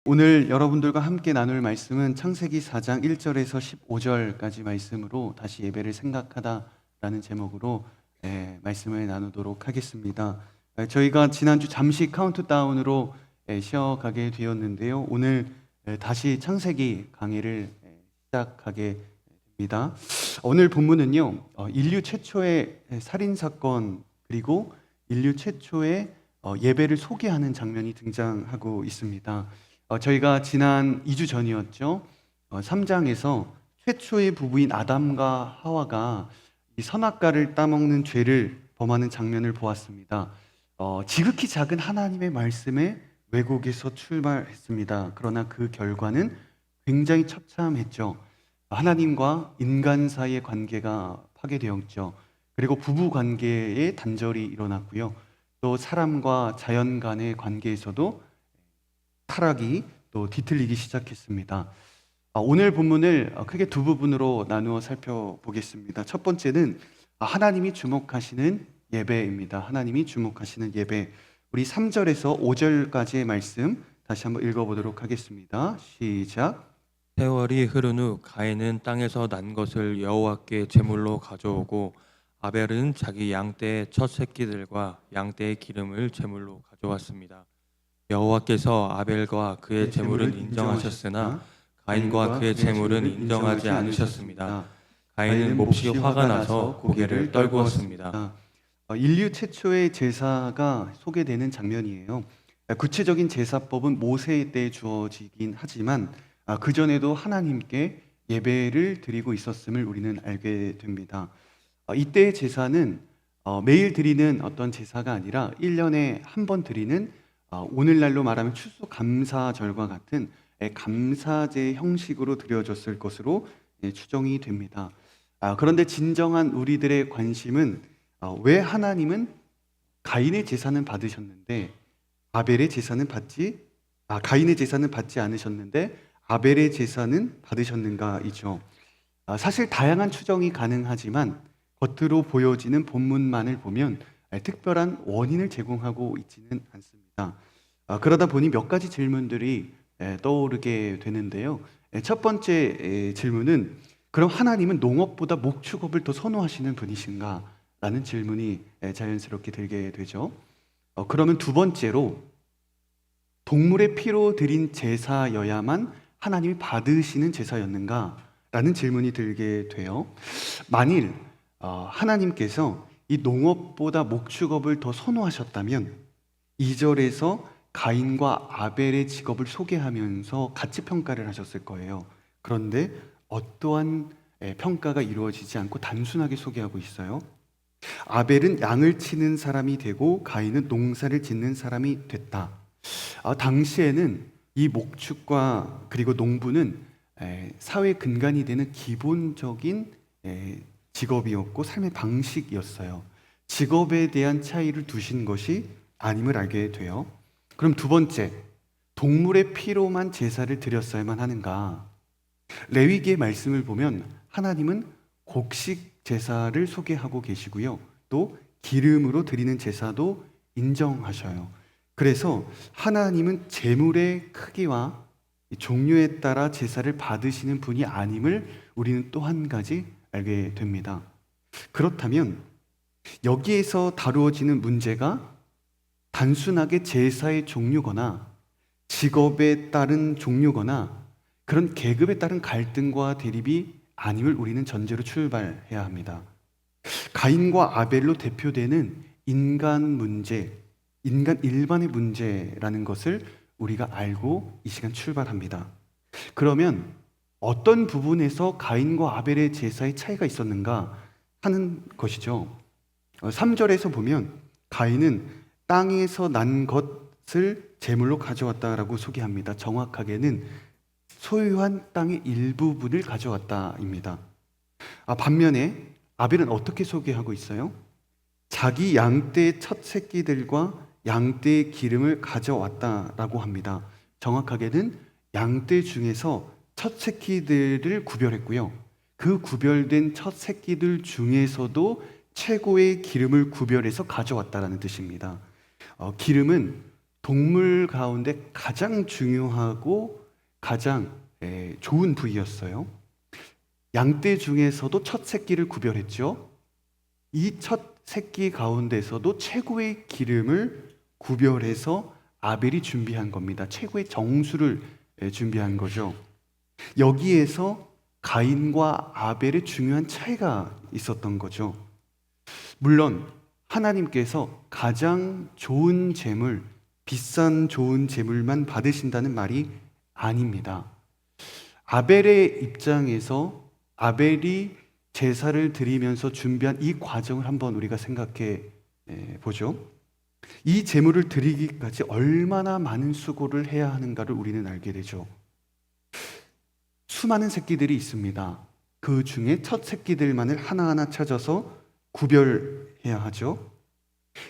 오늘 여러분들과 함께 나눌 말씀은 창세기 4장 1절에서 15절까지 말씀으로 다시 예배를 생각하다라는 제목으로 말씀을 나누도록 하겠습니다. 저희가 지난주 잠시 카운트다운으로 쉬어가게 되었는데요. 오늘 다시 창세기 강의를 시작하게 됩니다. 오늘 본문은요, 인류 최초의 살인사건 그리고 인류 최초의 예배를 소개하는 장면이 등장하고 있습니다. 저희가 지난 2주 전이었죠. 3장에서 최초의 부부인 아담과 하와가 이 선악과를 따먹는 죄를 범하는 장면을 보았습니다. 지극히 작은 하나님의 말씀에 왜곡에서 출발했습니다. 그러나 그 결과는 굉장히 처참했죠. 하나님과 인간 사이의 관계가 파괴되었죠. 그리고 부부 관계에 단절이 일어났고요. 또 사람과 자연 간의 관계에서도 타락이 또 뒤틀리기 시작했습니다. 오늘 본문을 크게 두 부분으로 나누어 살펴보겠습니다. 첫 번째는 하나님이 주목하시는 예배입니다. 하나님이 주목하시는 예배. 우리 3절에서 5절까지의 말씀 다시 한번 읽어보도록 하겠습니다. 시작. 세월이 흐른 후 가인은 땅에서 난 것을 여호와께 제물로 가져오고 아벨은 자기 양떼의 첫 새끼들과 양떼의 기름을 제물로 가져왔습니다. 여호와께서 아벨과 그의 제물은 인정하셨으나 가인과 그의 제물은 인정하지 않으셨습니다. 가인은 몹시 화가 나서 고개를 떨구었습니다. 인류 최초의 제사가 소개되는 장면이에요. 구체적인 제사법은 모세 때 주어지긴 하지만 그 전에도 하나님께 예배를 드리고 있었음을 우리는 알게 됩니다. 이때의 제사는 매일 드리는 어떤 제사가 아니라 1년에 한 번 드리는 오늘날로 말하면 추수감사절과 같은 감사제 형식으로 드려졌을 것으로 추정이 됩니다. 그런데 진정한 우리들의 관심은 왜 하나님은 가인의 제사는 받으셨는데 가인의 제사는 받지 않으셨는데 아벨의 제사는 받으셨는가이죠. 사실 다양한 추정이 가능하지만 겉으로 보여지는 본문만을 보면 특별한 원인을 제공하고 있지는 않습니다. 그러다 보니 몇 가지 질문들이 떠오르게 되는데요. 첫 번째 질문은 그럼 하나님은 농업보다 목축업을 더 선호하시는 분이신가? 라는 질문이 자연스럽게 들게 되죠. 그러면 두 번째로 동물의 피로 드린 제사여야만 하나님이 받으시는 제사였는가? 라는 질문이 들게 돼요. 만일 하나님께서 이 농업보다 목축업을 더 선호하셨다면 2절에서 가인과 아벨의 직업을 소개하면서 같이 평가를 하셨을 거예요. 그런데 어떠한 평가가 이루어지지 않고 단순하게 소개하고 있어요. 아벨은 양을 치는 사람이 되고 가인은 농사를 짓는 사람이 됐다. 당시에는 이 목축과 그리고 농부는 사회 근간이 되는 기본적인 직업이었고 삶의 방식이었어요. 직업에 대한 차이를 두신 것이 아님을 알게 돼요. 그럼 두 번째, 동물의 피로만 제사를 드렸어야만 하는가? 레위기의 말씀을 보면 하나님은 곡식 제사를 소개하고 계시고요. 또 기름으로 드리는 제사도 인정하셔요. 그래서 하나님은 제물의 크기와 종류에 따라 제사를 받으시는 분이 아님을 우리는 또 한 가지 알게 됩니다. 그렇다면 여기에서 다루어지는 문제가 단순하게 제사의 종류거나 직업에 따른 종류거나 그런 계급에 따른 갈등과 대립이 아님을 우리는 전제로 출발해야 합니다. 가인과 아벨로 대표되는 인간 문제, 인간 일반의 문제라는 것을 우리가 알고 이 시간 출발합니다. 그러면 어떤 부분에서 가인과 아벨의 제사의 차이가 있었는가 하는 것이죠. 3절에서 보면 가인은 땅에서 난 것을 제물로 가져왔다라고 소개합니다. 정확하게는 소유한 땅의 일부분을 가져왔다입니다. 반면에 아벨은 어떻게 소개하고 있어요? 자기 양떼의 첫 새끼들과 양떼의 기름을 가져왔다라고 합니다. 정확하게는 양떼 중에서 첫 새끼들을 구별했고요. 그 구별된 첫 새끼들 중에서도 최고의 기름을 구별해서 가져왔다라는 뜻입니다. 기름은 동물 가운데 가장 중요하고 가장 좋은 부위였어요. 양떼 중에서도 첫 새끼를 구별했죠. 이 첫 새끼 가운데서도 최고의 기름을 구별해서 아벨이 준비한 겁니다. 최고의 정수를 준비한 거죠. 여기에서 가인과 아벨의 중요한 차이가 있었던 거죠. 물론 하나님께서 가장 좋은 제물, 비싼 좋은 제물만 받으신다는 말이 아닙니다. 아벨의 입장에서 아벨이 제사를 드리면서 준비한 이 과정을 한번 우리가 생각해 보죠. 이 제물을 드리기까지 얼마나 많은 수고를 해야 하는가를 우리는 알게 되죠. 수많은 새끼들이 있습니다. 그 중에 첫 새끼들만을 하나하나 찾아서 구별해야 하죠.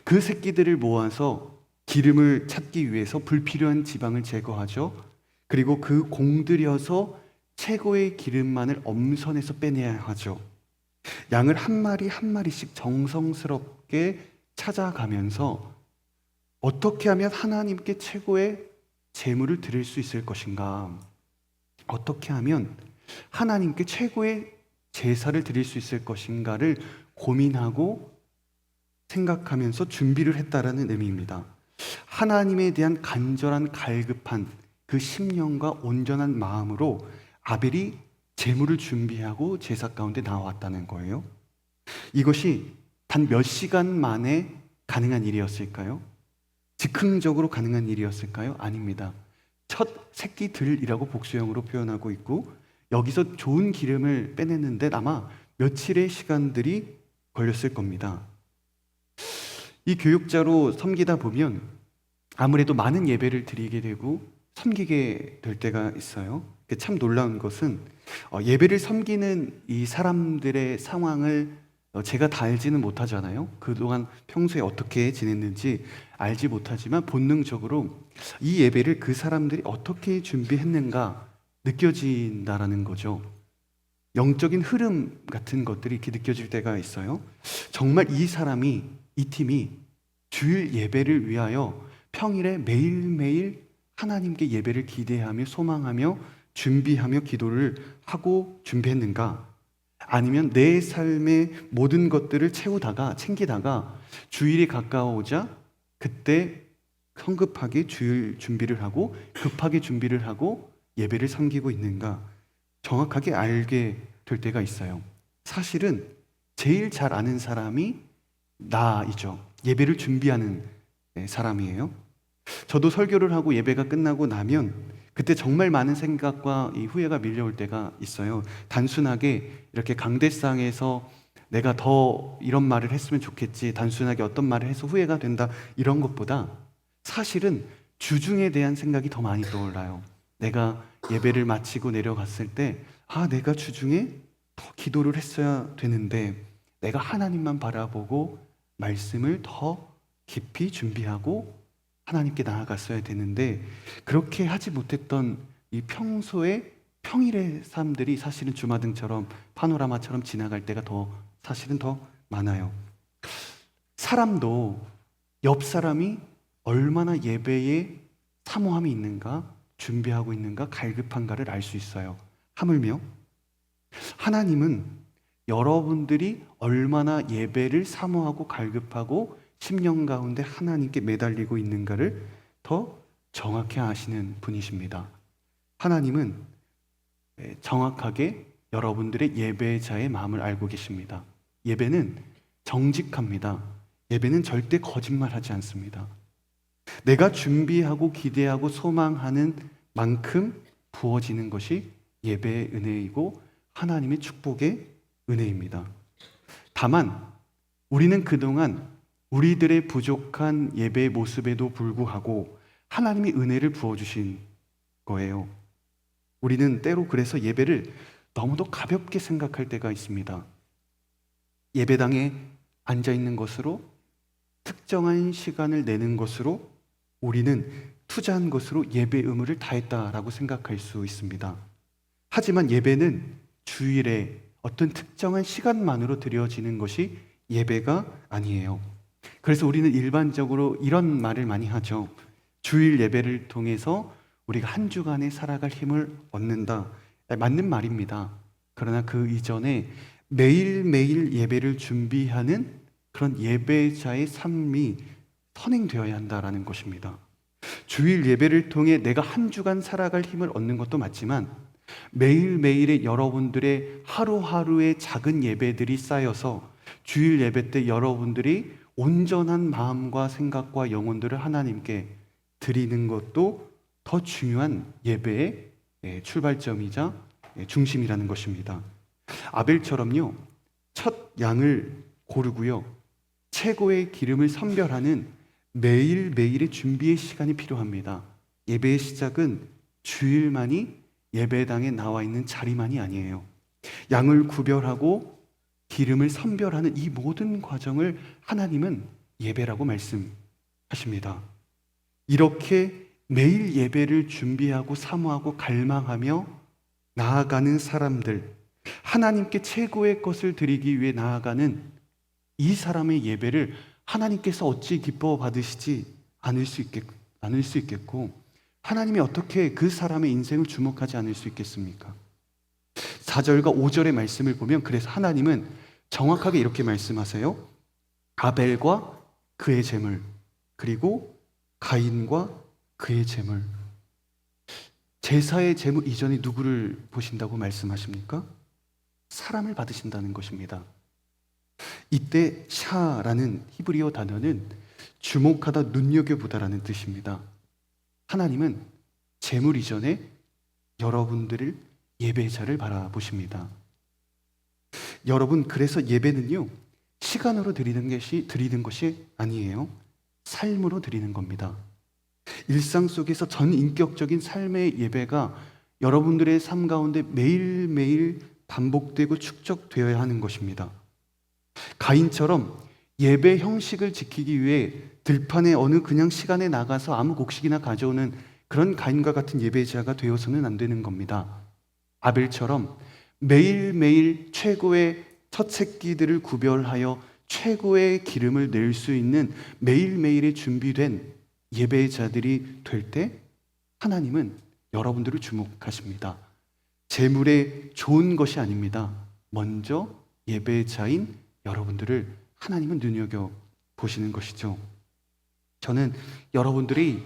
그 새끼들을 모아서 기름을 찾기 위해서 불필요한 지방을 제거하죠. 그리고 그 공들여서 최고의 기름만을 엄선해서 빼내야 하죠. 양을 한 마리 한 마리씩 정성스럽게 찾아가면서 어떻게 하면 하나님께 최고의 제물을 드릴 수 있을 것인가? 어떻게 하면 하나님께 최고의 제사를 드릴 수 있을 것인가를 고민하고 생각하면서 준비를 했다라는 의미입니다. 하나님에 대한 간절한 갈급한 그 심령과 온전한 마음으로 아벨이 제물을 준비하고 제사 가운데 나왔다는 거예요. 이것이 단 몇 시간 만에 가능한 일이었을까요? 즉흥적으로 가능한 일이었을까요? 아닙니다. 첫 새끼들이라고 복수형으로 표현하고 있고 여기서 좋은 기름을 빼내는데 아마 며칠의 시간들이 걸렸을 겁니다. 이 교육자로 섬기다 보면 아무래도 많은 예배를 드리게 되고 섬기게 될 때가 있어요. 참 놀라운 것은 예배를 섬기는 이 사람들의 상황을 제가 다 알지는 못하잖아요. 그동안 평소에 어떻게 지냈는지 알지 못하지만 본능적으로 이 예배를 그 사람들이 어떻게 준비했는가 느껴진다라는 거죠. 영적인 흐름 같은 것들이 이렇게 느껴질 때가 있어요. 정말 이 사람이, 이 팀이 주일 예배를 위하여 평일에 매일매일 하나님께 예배를 기대하며 소망하며 준비하며 기도를 하고 준비했는가? 아니면 내 삶의 모든 것들을 챙기다가 주일이 가까워오자 그때 성급하게 주일 준비를 하고 급하게 준비를 하고 예배를 섬기고 있는가? 정확하게 알게 될 때가 있어요. 사실은 제일 잘 아는 사람이 나이죠. 예배를 준비하는 사람이에요. 저도 설교를 하고 예배가 끝나고 나면 그때 정말 많은 생각과 이 후회가 밀려올 때가 있어요. 단순하게 이렇게 강대상에서 내가 더 이런 말을 했으면 좋겠지, 단순하게 어떤 말을 해서 후회가 된다, 이런 것보다 사실은 주중에 대한 생각이 더 많이 떠올라요. 내가 예배를 마치고 내려갔을 때 내가 주중에 더 기도를 했어야 되는데 내가 하나님만 바라보고 말씀을 더 깊이 준비하고 하나님께 나아갔어야 되는데 그렇게 하지 못했던 이 평소에 평일의 삶들이 사실은 주마등처럼 파노라마처럼 지나갈 때가 사실은 더 많아요. 사람도 옆 사람이 얼마나 예배에 사모함이 있는가, 준비하고 있는가, 갈급한가를 알 수 있어요. 하물며 하나님은 여러분들이 얼마나 예배를 사모하고 갈급하고 10년 가운데 하나님께 매달리고 있는가를 더 정확히 아시는 분이십니다. 하나님은 정확하게 여러분들의 예배자의 마음을 알고 계십니다. 예배는 정직합니다. 예배는 절대 거짓말하지 않습니다. 내가 준비하고 기대하고 소망하는 만큼 부어지는 것이 예배의 은혜이고 하나님의 축복의 은혜입니다. 다만 우리는 그동안 우리들의 부족한 예배의 모습에도 불구하고 하나님이 은혜를 부어주신 거예요. 우리는 때로 그래서 예배를 너무도 가볍게 생각할 때가 있습니다. 예배당에 앉아있는 것으로, 특정한 시간을 내는 것으로 우리는 투자한 것으로 예배 의무를 다했다라고 생각할 수 있습니다. 하지만 예배는 주일에 어떤 특정한 시간만으로 드려지는 것이 예배가 아니에요. 그래서 우리는 일반적으로 이런 말을 많이 하죠. 주일 예배를 통해서 우리가 한 주간에 살아갈 힘을 얻는다. 맞는 말입니다. 그러나 그 이전에 매일매일 예배를 준비하는 그런 예배자의 삶이 선행되어야 한다라는 것입니다. 주일 예배를 통해 내가 한 주간 살아갈 힘을 얻는 것도 맞지만 매일매일의 여러분들의 하루하루의 작은 예배들이 쌓여서 주일 예배 때 여러분들이 온전한 마음과 생각과 영혼들을 하나님께 드리는 것도 더 중요한 예배의 출발점이자 중심이라는 것입니다. 아벨처럼요, 첫 양을 고르고요, 최고의 기름을 선별하는 매일매일의 준비의 시간이 필요합니다. 예배의 시작은 주일만이 예배당에 나와 있는 자리만이 아니에요. 양을 구별하고 기름을 선별하는 이 모든 과정을 하나님은 예배라고 말씀하십니다. 이렇게 매일 예배를 준비하고 사모하고 갈망하며 나아가는 사람들, 하나님께 최고의 것을 드리기 위해 나아가는 이 사람의 예배를 하나님께서 어찌 기뻐 받으시지 않을 수 있겠고, 하나님이 어떻게 그 사람의 인생을 주목하지 않을 수 있겠습니까? 4절과 5절의 말씀을 보면 그래서 하나님은 정확하게 이렇게 말씀하세요. 아벨과 그의 제물, 그리고 가인과 그의 제물. 제사의 제물 이전에 누구를 보신다고 말씀하십니까? 사람을 받으신다는 것입니다. 이때 샤라는 히브리어 단어는 주목하다, 눈여겨보다라는 뜻입니다. 하나님은 제물 이전에 여러분들을, 예배자를 바라보십니다. 여러분, 그래서 예배는요, 시간으로 드리는 것이 아니에요. 삶으로 드리는 겁니다. 일상 속에서 전인격적인 삶의 예배가 여러분들의 삶 가운데 매일매일 반복되고 축적되어야 하는 것입니다. 가인처럼 예배 형식을 지키기 위해 들판에 어느 그냥 시간에 나가서 아무 곡식이나 가져오는 그런 가인과 같은 예배자가 되어서는 안 되는 겁니다. 아벨처럼 매일매일 최고의 첫 새끼들을 구별하여 최고의 기름을 낼 수 있는 매일매일의 준비된 예배자들이 될 때 하나님은 여러분들을 주목하십니다. 재물의 좋은 것이 아닙니다. 먼저 예배자인 여러분들을 하나님은 눈여겨보시는 것이죠. 저는 여러분들이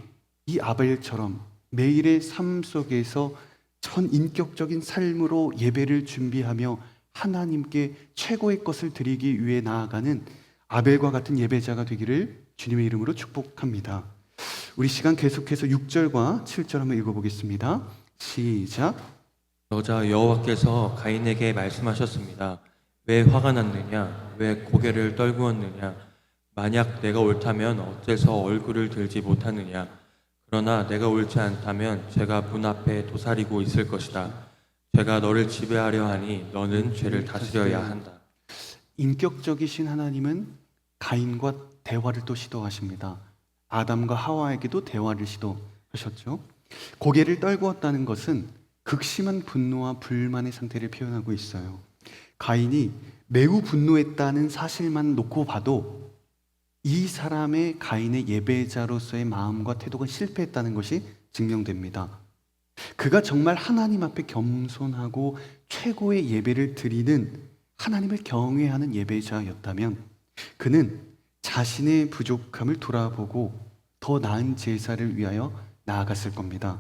이 아벨처럼 매일의 삶 속에서 전인격적인 삶으로 예배를 준비하며 하나님께 최고의 것을 드리기 위해 나아가는 아벨과 같은 예배자가 되기를 주님의 이름으로 축복합니다. 우리 시간 계속해서 6절과 7절 한번 읽어보겠습니다. 시작. 여자 여호와께서 가인에게 말씀하셨습니다. 왜 화가 났느냐? 왜 고개를 떨구었느냐? 만약 내가 옳다면 어째서 얼굴을 들지 못하느냐? 그러나 내가 옳지 않다면 제가 문 앞에 도사리고 있을 것이다. 제가 너를 지배하려 하니 너는 죄를 다스려야 한다. 인격적이신 하나님은 가인과 대화를 또 시도하십니다. 아담과 하와에게도 대화를 시도하셨죠. 고개를 떨구었다는 것은 극심한 분노와 불만의 상태를 표현하고 있어요. 가인이 매우 분노했다는 사실만 놓고 봐도 이 사람의, 가인의 예배자로서의 마음과 태도가 실패했다는 것이 증명됩니다. 그가 정말 하나님 앞에 겸손하고 최고의 예배를 드리는, 하나님을 경외하는 예배자였다면 그는 자신의 부족함을 돌아보고 더 나은 제사를 위하여 나아갔을 겁니다.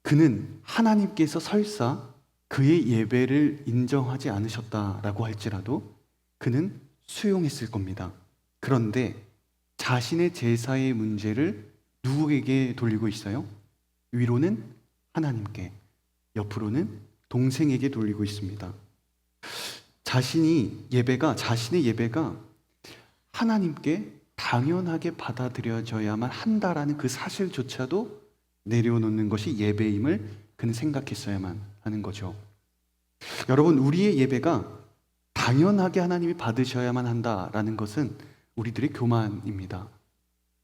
그는 하나님께서 설사 그의 예배를 인정하지 않으셨다라고 할지라도 그는 수용했을 겁니다. 그런데 자신의 제사의 문제를 누구에게 돌리고 있어요? 위로는 하나님께, 옆으로는 동생에게 돌리고 있습니다. 자신의 예배가 하나님께 당연하게 받아들여져야만 한다라는 그 사실조차도 내려놓는 것이 예배임을 그는 생각했어야만 하는 거죠. 여러분, 우리의 예배가 당연하게 하나님이 받으셔야만 한다라는 것은 우리들의 교만입니다.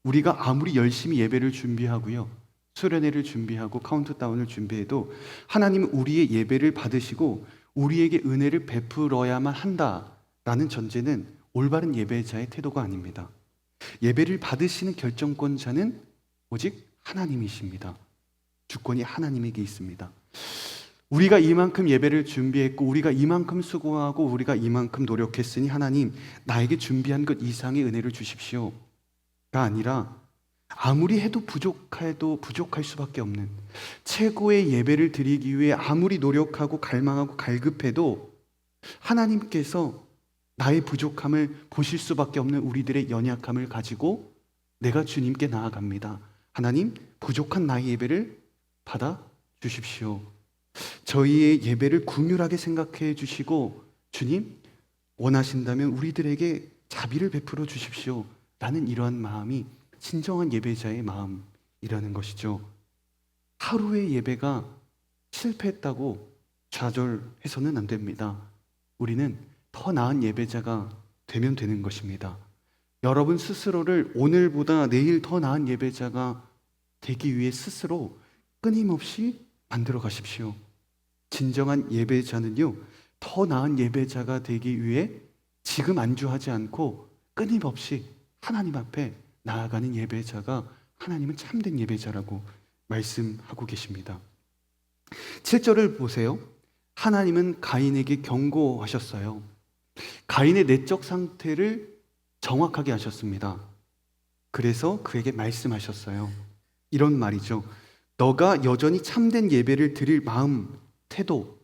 우리가 아무리 열심히 예배를 준비하고요, 수련회를 준비하고 카운트다운을 준비해도 하나님은 우리의 예배를 받으시고 우리에게 은혜를 베풀어야만 한다라는 전제는 올바른 예배자의 태도가 아닙니다. 예배를 받으시는 결정권자는 오직 하나님이십니다. 주권이 하나님에게 있습니다. 우리가 이만큼 예배를 준비했고 우리가 이만큼 수고하고 우리가 이만큼 노력했으니 하나님 나에게 준비한 것 이상의 은혜를 주십시오가 아니라 아무리 해도 부족할 수밖에 없는 최고의 예배를 드리기 위해 아무리 노력하고 갈망하고 갈급해도 하나님께서 나의 부족함을 보실 수밖에 없는 우리들의 연약함을 가지고 내가 주님께 나아갑니다. 하나님, 부족한 나의 예배를 받아 주십시오. 저희의 예배를 긍휼하게 생각해 주시고 주님, 원하신다면 우리들에게 자비를 베풀어 주십시오. 라는 이러한 마음이 진정한 예배자의 마음이라는 것이죠. 하루의 예배가 실패했다고 좌절해서는 안 됩니다. 우리는 더 나은 예배자가 되면 되는 것입니다. 여러분 스스로를 오늘보다 내일 더 나은 예배자가 되기 위해 스스로 끊임없이 만들어 가십시오. 진정한 예배자는요, 더 나은 예배자가 되기 위해 지금 안주하지 않고 끊임없이 하나님 앞에 나아가는 예배자가 하나님은 참된 예배자라고 말씀하고 계십니다. 7절을 보세요. 하나님은 가인에게 경고하셨어요. 가인의 내적 상태를 정확하게 하셨습니다. 그래서 그에게 말씀하셨어요. 이런 말이죠. 너가 여전히 참된 예배를 드릴 마음, 태도,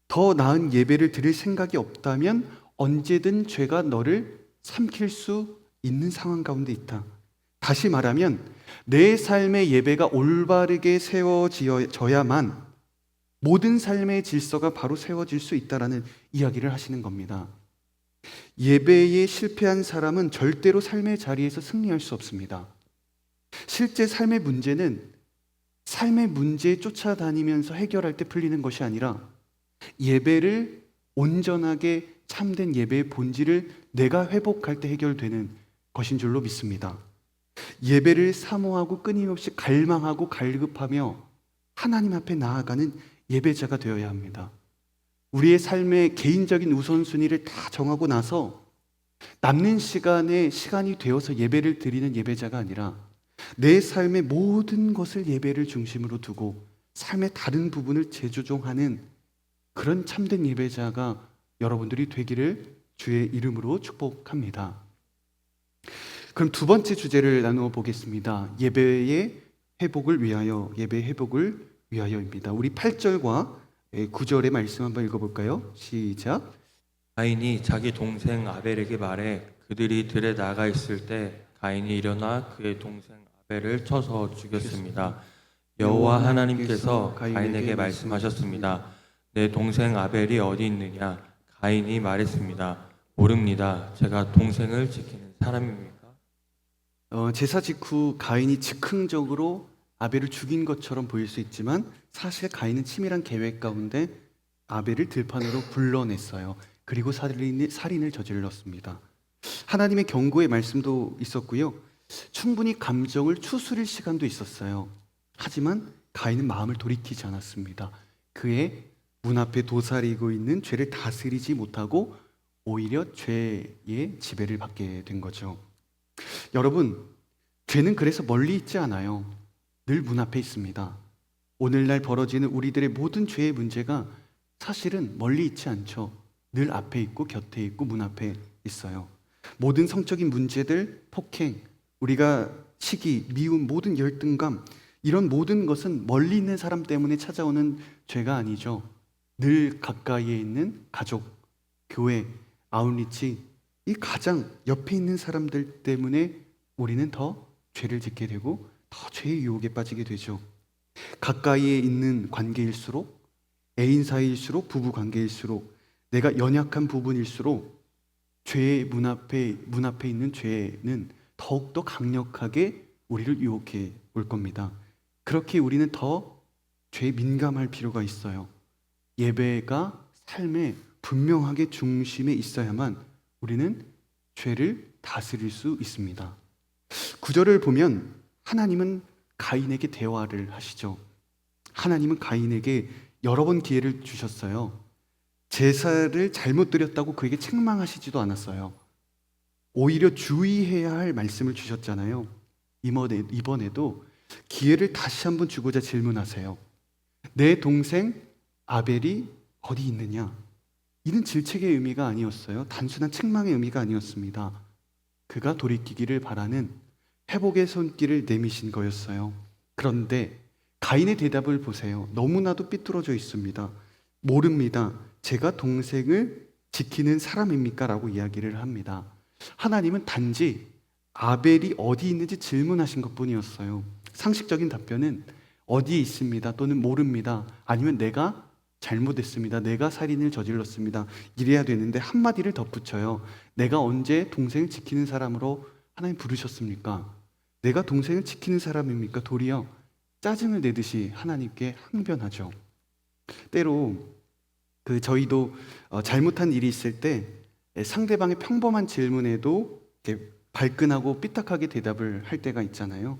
더 나은 예배를 드릴 생각이 없다면 언제든 죄가 너를 삼킬 수 있는 상황 가운데 있다. 다시 말하면 내 삶의 예배가 올바르게 세워져야만 모든 삶의 질서가 바로 세워질 수 있다라는 이야기를 하시는 겁니다. 예배에 실패한 사람은 절대로 삶의 자리에서 승리할 수 없습니다. 실제 삶의 문제는 삶의 문제에 쫓아다니면서 해결할 때 풀리는 것이 아니라 예배를 온전하게 참된 예배의 본질을 내가 회복할 때 해결되는 것인 줄로 믿습니다. 예배를 사모하고 끊임없이 갈망하고 갈급하며 하나님 앞에 나아가는 예배자가 되어야 합니다. 우리의 삶의 개인적인 우선순위를 다 정하고 나서 남는 시간이 되어서 예배를 드리는 예배자가 아니라 내 삶의 모든 것을 예배를 중심으로 두고 삶의 다른 부분을 재조정하는 그런 참된 예배자가 여러분들이 되기를 주의 이름으로 축복합니다. 그럼 두 번째 주제를 나누어 보겠습니다. 예배의 회복을 위하여입니다. 우리 8절과 9절의 말씀 한번 읽어볼까요? 시작. 가인이 자기 동생 아벨에게 말해 그들이 들에 나가 있을 때 가인이 일어나 그의 동생 아벨을 쳐서 죽였습니다. 여호와 하나님께서 가인에게 말씀하셨습니다. 내 동생 아벨이 어디 있느냐? 가인이 말했습니다. 모릅니다. 제가 동생을 지키는 사람입니까? 제사 직후 가인이 즉흥적으로 아벨을 죽인 것처럼 보일 수 있지만 사실 가인은 치밀한 계획 가운데 아벨을 들판으로 불러냈어요. 그리고 살인을 저질렀습니다. 하나님의 경고의 말씀도 있었고요. 충분히 감정을 추스릴 시간도 있었어요. 하지만 가인은 마음을 돌이키지 않았습니다. 그의 문 앞에 도사리고 있는 죄를 다스리지 못하고 오히려 죄의 지배를 받게 된 거죠. 여러분, 죄는 그래서 멀리 있지 않아요. 늘 문 앞에 있습니다. 오늘날 벌어지는 우리들의 모든 죄의 문제가 사실은 멀리 있지 않죠. 늘 앞에 있고 곁에 있고 문 앞에 있어요. 모든 성적인 문제들, 폭행, 우리가 시기, 미움, 모든 열등감, 이런 모든 것은 멀리 있는 사람 때문에 찾아오는 죄가 아니죠. 늘 가까이에 있는 가족, 교회, 아웃리치, 이 가장 옆에 있는 사람들 때문에 우리는 더 죄를 짓게 되고 더 죄의 유혹에 빠지게 되죠. 가까이에 있는 관계일수록, 애인 사이일수록, 부부 관계일수록, 내가 연약한 부분일수록 죄의 문 앞에 있는 죄는 더욱더 강력하게 우리를 유혹해 올 겁니다. 그렇게 우리는 더 죄에 민감할 필요가 있어요. 예배가 삶의 분명하게 중심에 있어야만 우리는 죄를 다스릴 수 있습니다. 9절을 보면 하나님은 가인에게 대화를 하시죠. 하나님은 가인에게 여러 번 기회를 주셨어요. 제사를 잘못 드렸다고 그에게 책망하시지도 않았어요. 오히려 주의해야 할 말씀을 주셨잖아요. 이번에도 기회를 다시 한번 주고자 질문하세요. 내 동생 아벨이 어디 있느냐? 이는 질책의 의미가 아니었어요. 단순한 책망의 의미가 아니었습니다. 그가 돌이키기를 바라는 회복의 손길을 내미신 거였어요. 그런데 가인의 대답을 보세요. 너무나도 삐뚤어져 있습니다. 모릅니다. 제가 동생을 지키는 사람입니까? 라고 이야기를 합니다. 하나님은 단지 아벨이 어디 있는지 질문하신 것뿐이었어요. 상식적인 답변은 어디에 있습니다. 또는 모릅니다. 아니면 내가 잘못했습니다. 내가 살인을 저질렀습니다. 이래야 되는데 한마디를 덧붙여요. 내가 언제 동생을 지키는 사람으로 하나님 부르셨습니까? 내가 동생을 지키는 사람입니까? 도리어 짜증을 내듯이 하나님께 항변하죠. 때로 저희도 잘못한 일이 있을 때 상대방의 평범한 질문에도 이렇게 발끈하고 삐딱하게 대답을 할 때가 있잖아요.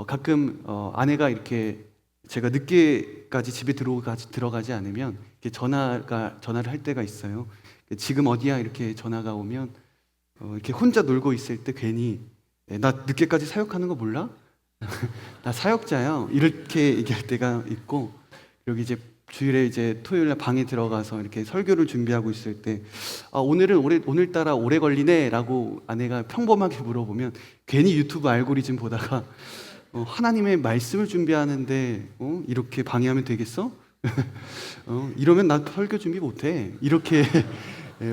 가끔 아내가 이렇게 제가 늦게까지 집에 들어가지 않으면 이렇게 전화를 할 때가 있어요. 지금 어디야? 이렇게 전화가 오면 이렇게 혼자 놀고 있을 때 괜히 나 늦게까지 사역하는 거 몰라? 나 사역자야. 이렇게 얘기할 때가 있고, 여기 이제 주일에 이제 토요일 날 방에 들어가서 이렇게 설교를 준비하고 있을 때 오늘따라 오래 걸리네라고 아내가 평범하게 물어보면 괜히 유튜브 알고리즘 보다가 하나님의 말씀을 준비하는데 이렇게 방해하면 되겠어? 이러면 나 설교 준비 못해. 이렇게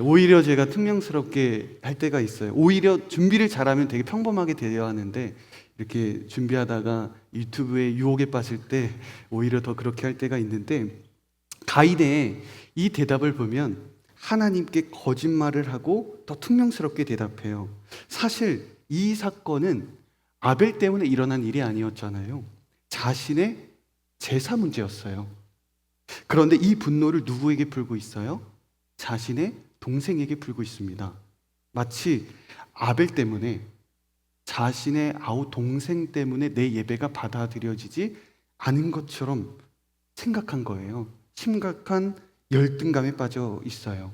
오히려 제가 퉁명스럽게 할 때가 있어요. 오히려 준비를 잘하면 되게 평범하게 되어야 하는데 이렇게 준비하다가 유튜브에 유혹에 빠질 때 오히려 더 그렇게 할 때가 있는데, 가인의 이 대답을 보면 하나님께 거짓말을 하고 더 퉁명스럽게 대답해요. 사실 이 사건은 아벨 때문에 일어난 일이 아니었잖아요. 자신의 제사 문제였어요. 그런데 이 분노를 누구에게 풀고 있어요? 자신의 동생에게 풀고 있습니다. 마치 아벨 때문에, 자신의 아우 동생 때문에 내 예배가 받아들여지지 않은 것처럼 생각한 거예요. 심각한 열등감에 빠져 있어요.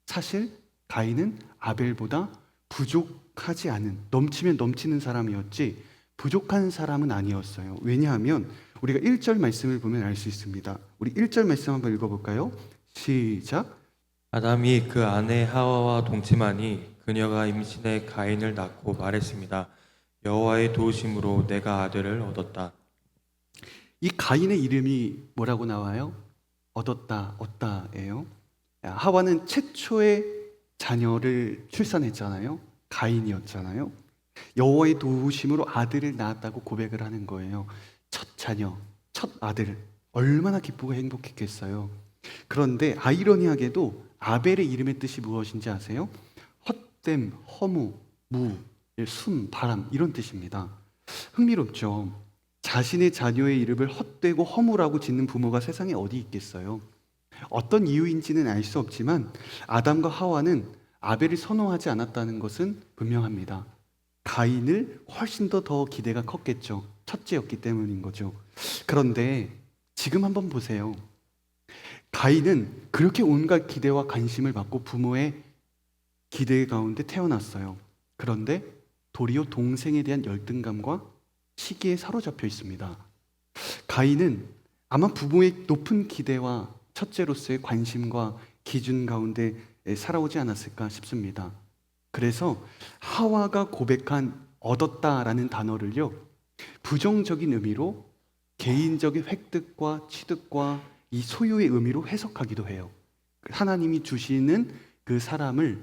사실 가인은 아벨보다 부족하지 않은, 넘치면 넘치는 사람이었지 부족한 사람은 아니었어요. 왜냐하면 우리가 1절 말씀을 보면 알 수 있습니다. 우리 1절 말씀 한번 읽어볼까요? 시작. 아담이 그 아내 하와와 동침하니 그녀가 임신해 가인을 낳고 말했습니다. 여호와의 도우심으로 내가 아들을 얻었다. 이 가인의 이름이 뭐라고 나와요? 얻었다, 얻다예요. 하와는 최초의 자녀를 출산했잖아요. 가인이었잖아요. 여호와의 도우심으로 아들을 낳았다고 고백을 하는 거예요. 첫 자녀, 첫 아들, 얼마나 기쁘고 행복했겠어요. 그런데 아이러니하게도 아벨의 이름의 뜻이 무엇인지 아세요? 헛됨, 허무, 무, 숨, 바람, 이런 뜻입니다. 흥미롭죠? 자신의 자녀의 이름을 헛되고 허무라고 짓는 부모가 세상에 어디 있겠어요? 어떤 이유인지는 알 수 없지만 아담과 하와는 아벨을 선호하지 않았다는 것은 분명합니다. 가인을 훨씬 더 기대가 컸겠죠. 첫째였기 때문인 거죠. 그런데 지금 한번 보세요. 가인은 그렇게 온갖 기대와 관심을 받고 부모의 기대 가운데 태어났어요. 그런데 도리어 동생에 대한 열등감과 시기에 사로잡혀 있습니다. 가인은 아마 부모의 높은 기대와 첫째로서의 관심과 기준 가운데 살아오지 않았을까 싶습니다. 그래서 하와가 고백한 얻었다라는 단어를요, 부정적인 의미로 개인적인 획득과 취득과 이 소유의 의미로 해석하기도 해요. 하나님이 주시는 그 사람을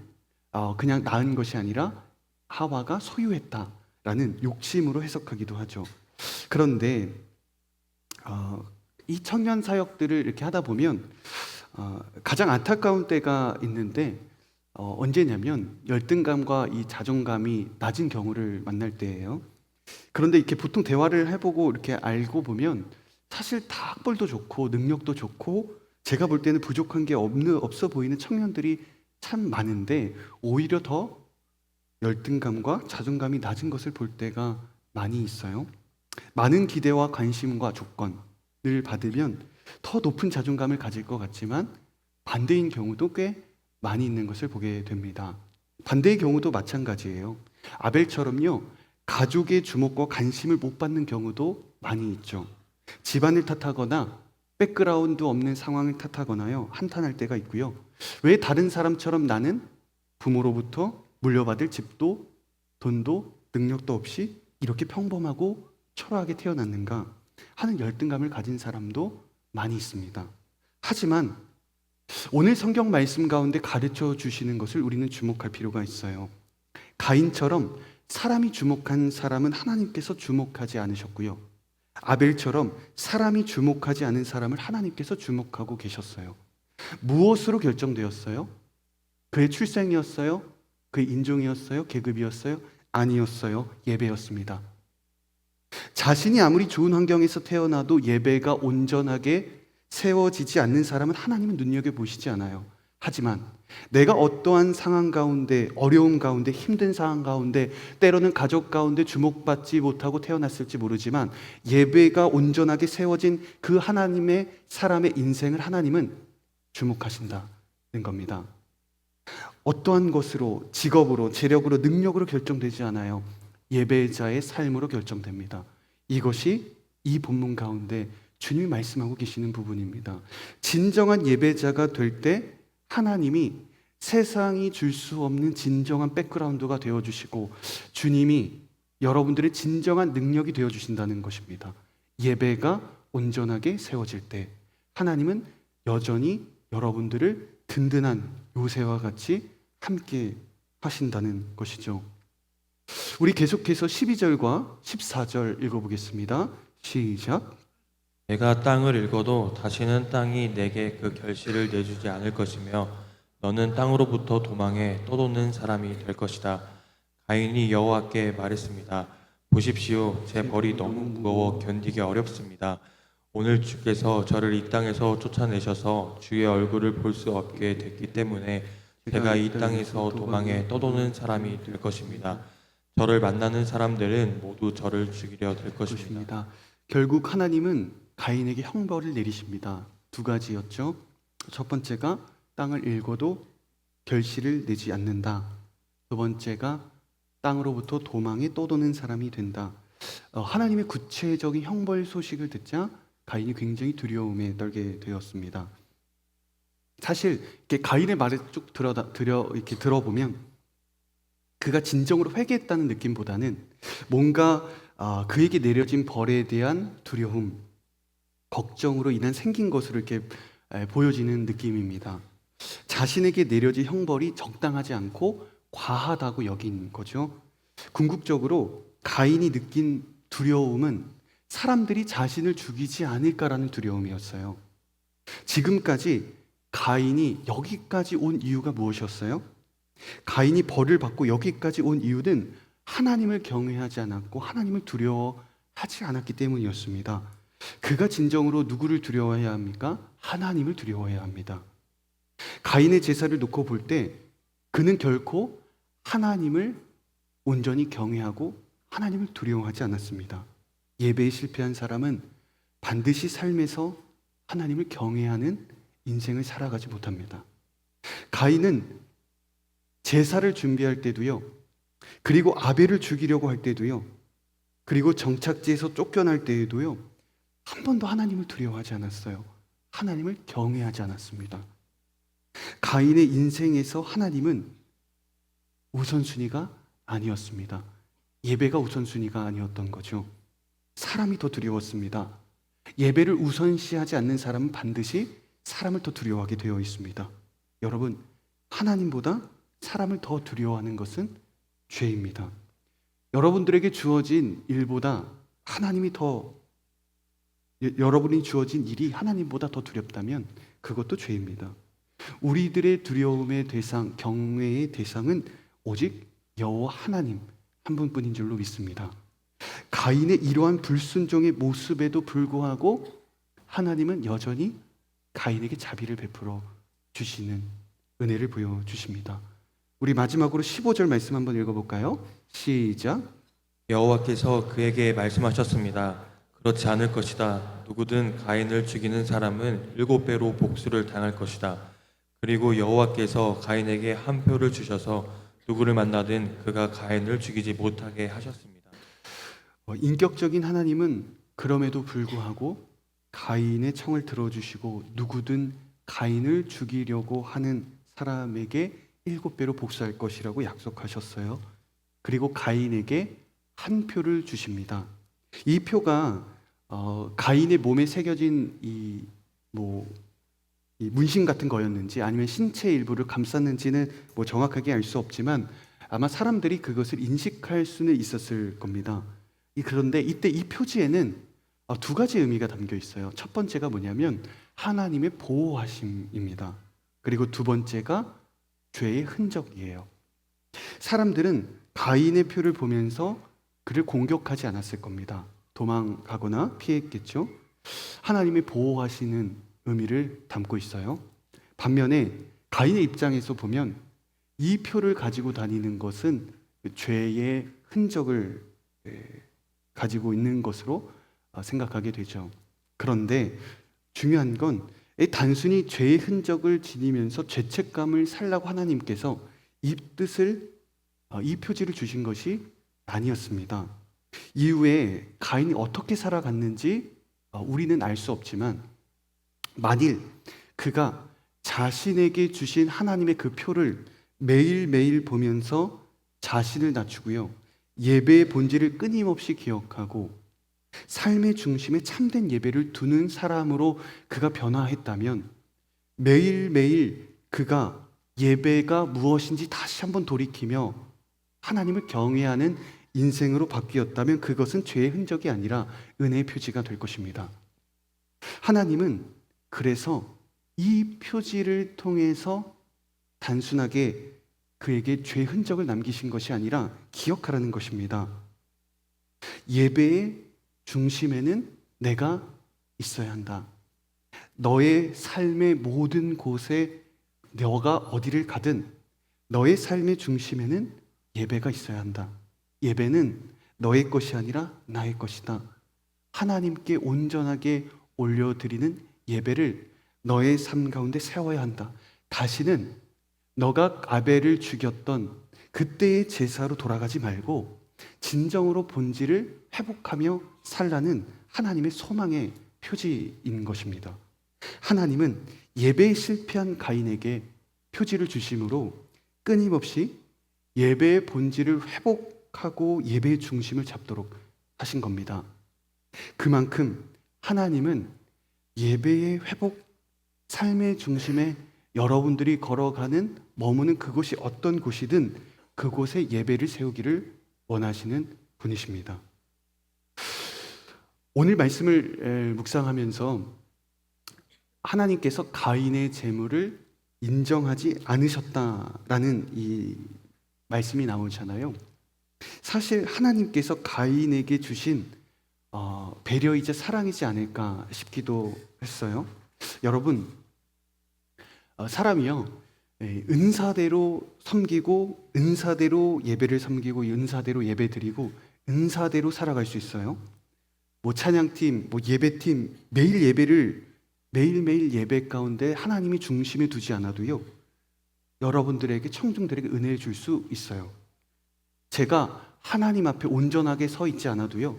그냥 낳은 것이 아니라 하와가 소유했다라는 욕심으로 해석하기도 하죠. 그런데 이 청년 사역들을 이렇게 하다 보면 가장 안타까운 때가 있는데 언제냐면 열등감과 이 자존감이 낮은 경우를 만날 때예요. 그런데 이렇게 보통 대화를 해보고 이렇게 알고 보면 사실 다 학벌도 좋고 능력도 좋고 제가 볼 때는 부족한 게 없어 보이는 청년들이 참 많은데 오히려 더 열등감과 자존감이 낮은 것을 볼 때가 많이 있어요. 많은 기대와 관심과 조건을 받으면 더 높은 자존감을 가질 것 같지만 반대인 경우도 꽤 많이 있는 것을 보게 됩니다. 반대의 경우도 마찬가지예요. 아벨처럼요, 가족의 주목과 관심을 못 받는 경우도 많이 있죠. 집안을 탓하거나 백그라운드 없는 상황을 탓하거나요, 한탄할 때가 있고요. 왜 다른 사람처럼 나는 부모로부터 물려받을 집도 돈도 능력도 없이 이렇게 평범하고 초라하게 태어났는가 하는 열등감을 가진 사람도 많이 있습니다. 하지만 오늘 성경 말씀 가운데 가르쳐 주시는 것을 우리는 주목할 필요가 있어요. 가인처럼 사람이 주목한 사람은 하나님께서 주목하지 않으셨고요. 아벨처럼 사람이 주목하지 않은 사람을 하나님께서 주목하고 계셨어요. 무엇으로 결정되었어요? 그의 출생이었어요? 그의 인종이었어요? 계급이었어요? 아니었어요. 예배였습니다. 자신이 아무리 좋은 환경에서 태어나도 예배가 온전하게 세워지지 않는 사람은 하나님은 눈여겨보시지 않아요. 하지만 내가 어떠한 상황 가운데, 어려움 가운데, 힘든 상황 가운데, 때로는 가족 가운데 주목받지 못하고 태어났을지 모르지만 예배가 온전하게 세워진 그 하나님의 사람의 인생을 하나님은 주목하신다는 겁니다. 어떠한 것으로, 직업으로, 재력으로, 능력으로 결정되지 않아요. 예배자의 삶으로 결정됩니다. 이것이 이 본문 가운데 주님이 말씀하고 계시는 부분입니다. 진정한 예배자가 될 때 하나님이 세상이 줄 수 없는 진정한 백그라운드가 되어주시고 주님이 여러분들의 진정한 능력이 되어주신다는 것입니다. 예배가 온전하게 세워질 때 하나님은 여전히 여러분들을 든든한 요새와 같이 함께 하신다는 것이죠. 우리 계속해서 12절과 14절 읽어보겠습니다. 시작. 내가 땅을 읽어도 다시는 땅이 내게 그 결실을 내주지 않을 것이며 너는 땅으로부터 도망해 떠도는 사람이 될 것이다. 가인이 여호와께 말했습니다. 보십시오, 제 벌이 너무 무거워 견디기 어렵습니다. 오늘 주께서 저를 이 땅에서 쫓아내셔서 주의 얼굴을 볼 수 없게 됐기 때문에 제가 이 땅에서 도망해 떠도는 사람이 될 것입니다. 저를 만나는 사람들은 모두 저를 죽이려 될 것입니다. 결국 하나님은 가인에게 형벌을 내리십니다. 두 가지였죠. 첫 번째가 땅을 읽어도 결실을 내지 않는다. 두 번째가 땅으로부터 도망해 떠도는 사람이 된다. 하나님의 구체적인 형벌 소식을 듣자 가인이 굉장히 두려움에 떨게 되었습니다. 사실 이렇게 가인의 말을 쭉 이렇게 들어보면 그가 진정으로 회개했다는 느낌보다는 뭔가 그에게 내려진 벌에 대한 두려움, 걱정으로 인한 생긴 것으로 이렇게 보여지는 느낌입니다. 자신에게 내려진 형벌이 적당하지 않고 과하다고 여긴 거죠. 궁극적으로 가인이 느낀 두려움은 사람들이 자신을 죽이지 않을까라는 두려움이었어요. 지금까지 가인이 여기까지 온 이유가 무엇이었어요? 가인이 벌을 받고 여기까지 온 이유는 하나님을 경외하지 않았고 하나님을 두려워하지 않았기 때문이었습니다. 그가 진정으로 누구를 두려워해야 합니까? 하나님을 두려워해야 합니다. 가인의 제사를 놓고 볼 때 그는 결코 하나님을 온전히 경외하고 하나님을 두려워하지 않았습니다. 예배에 실패한 사람은 반드시 삶에서 하나님을 경외하는 인생을 살아가지 못합니다. 가인은 제사를 준비할 때도요, 그리고 아벨을 죽이려고 할 때도요, 그리고 정착지에서 쫓겨날 때에도요, 한 번도 하나님을 두려워하지 않았어요. 하나님을 경외하지 않았습니다. 가인의 인생에서 하나님은 우선순위가 아니었습니다. 예배가 우선순위가 아니었던 거죠. 사람이 더 두려웠습니다. 예배를 우선시하지 않는 사람은 반드시 사람을 더 두려워하게 되어 있습니다. 여러분, 하나님보다 사람을 더 두려워하는 것은 죄입니다. 여러분들에게 주어진 일보다 여러분이 주어진 일이 하나님보다 더 두렵다면 그것도 죄입니다. 우리들의 두려움의 대상, 경외의 대상은 오직 여호와 하나님 한 분뿐인 줄로 믿습니다. 가인의 이러한 불순종의 모습에도 불구하고 하나님은 여전히 가인에게 자비를 베풀어 주시는 은혜를 보여주십니다. 우리 마지막으로 15절 말씀 한번 읽어볼까요? 시작. 여호와께서 그에게 말씀하셨습니다. 그렇지 않을 것이다. 누구든 가인을 죽이는 사람은 7배로 복수를 당할 것이다. 그리고 여호와께서 가인에게 한 표를 주셔서 누구를 만나든 그가 가인을 죽이지 못하게 하셨습니다. 인격적인 하나님은 그럼에도 불구하고 가인의 청을 들어주시고 누구든 가인을 죽이려고 하는 사람에게 7배로 복수할 것이라고 약속하셨어요. 그리고 가인에게 한 표를 주십니다. 이 표가 가인의 몸에 새겨진 이 문신 같은 거였는지 아니면 신체 일부를 감쌌는지는 정확하게 알 수 없지만 아마 사람들이 그것을 인식할 수는 있었을 겁니다. 그런데 이때 이 표지에는 두 가지 의미가 담겨 있어요. 첫 번째가 뭐냐면 하나님의 보호하심입니다. 그리고 두 번째가 죄의 흔적이에요. 사람들은 가인의 표를 보면서 그를 공격하지 않았을 겁니다. 도망가거나 피했겠죠. 하나님의 보호하시는 의미를 담고 있어요. 반면에 가인의 입장에서 보면 이 표를 가지고 다니는 것은 죄의 흔적을 가지고 있는 것으로 생각하게 되죠. 그런데 중요한 건 단순히 죄의 흔적을 지니면서 죄책감을 살라고 하나님께서 이 뜻을, 이 표지를 주신 것이 아니었습니다. 이후에 가인이 어떻게 살아갔는지 우리는 알 수 없지만 만일 그가 자신에게 주신 하나님의 그 표를 매일매일 보면서 자신을 낮추고요, 예배의 본질을 끊임없이 기억하고 삶의 중심에 참된 예배를 두는 사람으로 그가 변화했다면, 매일매일 그가 예배가 무엇인지 다시 한번 돌이키며 하나님을 경외하는 인생으로 바뀌었다면 그것은 죄의 흔적이 아니라 은혜의 표지가 될 것입니다. 하나님은 그래서 이 표지를 통해서 단순하게 그에게 죄의 흔적을 남기신 것이 아니라 기억하라는 것입니다. 예배의 중심에는 내가 있어야 한다. 너의 삶의 모든 곳에 너가 어디를 가든 너의 삶의 중심에는 예배가 있어야 한다. 예배는 너의 것이 아니라 나의 것이다. 하나님께 온전하게 올려드리는 예배를 너의 삶 가운데 세워야 한다. 다시는 너가 아벨을 죽였던 그때의 제사로 돌아가지 말고 진정으로 본질을 회복하며 살라는 하나님의 소망의 표지인 것입니다. 하나님은 예배에 실패한 가인에게 표지를 주심으로 끊임없이 예배의 본질을 회복하고 예배의 중심을 잡도록 하신 겁니다. 그만큼 하나님은 예배의 회복, 삶의 중심에 여러분들이 걸어가는, 머무는 그곳이 어떤 곳이든 그곳에 예배를 세우기를 원하시는 분이십니다. 오늘 말씀을 묵상하면서 하나님께서 가인의 재물을 인정하지 않으셨다라는 이 말씀이 나오잖아요. 사실 하나님께서 가인에게 주신 배려이자 사랑이지 않을까 싶기도 했어요. 여러분, 사람이요, 은사대로 섬기고 은사대로 예배를 섬기고 은사대로 예배드리고 은사대로 살아갈 수 있어요. 찬양팀, 예배팀 매일 예배를 매일매일 예배 가운데 하나님이 중심에 두지 않아도요, 여러분들에게, 청중들에게 은혜를 줄 수 있어요. 제가 하나님 앞에 온전하게 서 있지 않아도요,